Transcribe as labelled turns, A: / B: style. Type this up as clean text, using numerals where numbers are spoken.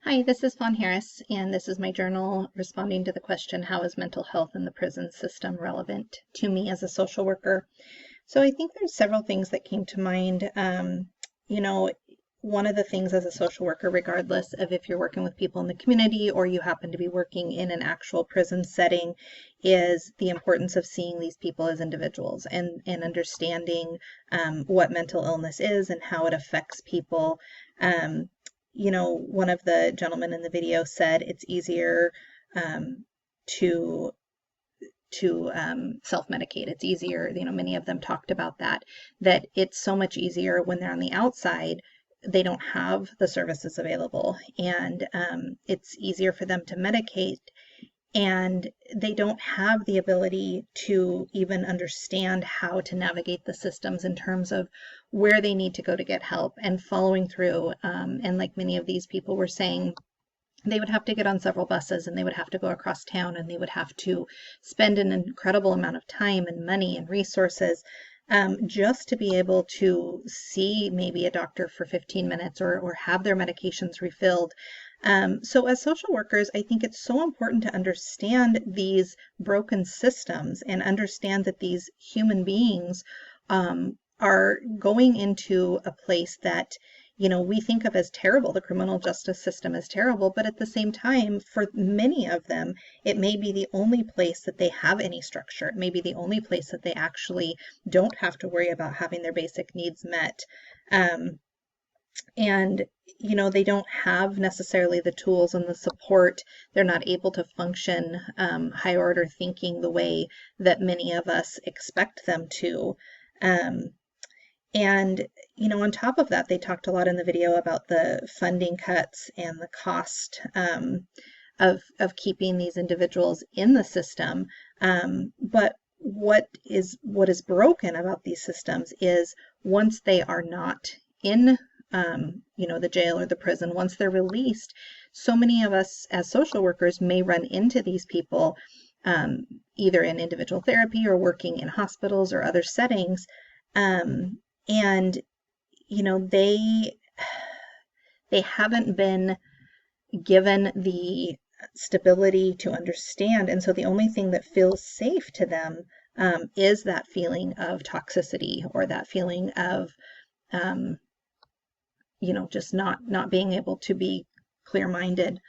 A: Hi, this is Fawn Harris, and this is my journal responding to the question, how is mental health in the prison system relevant to me as a social worker? So I think there's several things that came to mind. You know, one of the things as a social worker, regardless of if you're working with people in the community or you happen to be working in an actual prison setting, is the importance of seeing these people as individuals and understanding what mental illness is and how it affects people. Um, One of the gentlemen in the video said it's easier um, to self-medicate. It's easier, many of them talked about that it's so much easier when they're on the outside. They don't have the services available, and it's easier for them to medicate, and they don't have the ability to even understand how to navigate the systems in terms of where they need to go to get help and following through. And like many of these people were saying, they would have to get on several buses and they would have to go across town and they would have to spend an incredible amount of time and money and resources just to be able to see maybe a doctor for 15 minutes or have their medications refilled. So as social workers, I think it's so important to understand these broken systems and understand that these human beings are going into a place that we think of as terrible. The criminal justice system is terrible, but at the same time, for many of them, it may be the only place that they have any structure. It may be the only place that they actually don't have to worry about having their basic needs met. Um, and they don't have necessarily the tools and the support. They're not able to function high order thinking the way that many of us expect them to. Um, and, on top of that, they talked a lot in the video about the funding cuts and the cost of keeping these individuals in the system. But what is broken about these systems is once they are not in the jail or the prison, once they're released, so many of us as social workers may run into these people either in individual therapy or working in hospitals or other settings. And they haven't been given the stability to understand, and so the only thing that feels safe to them is that feeling of toxicity or that feeling of just not being able to be clear-minded.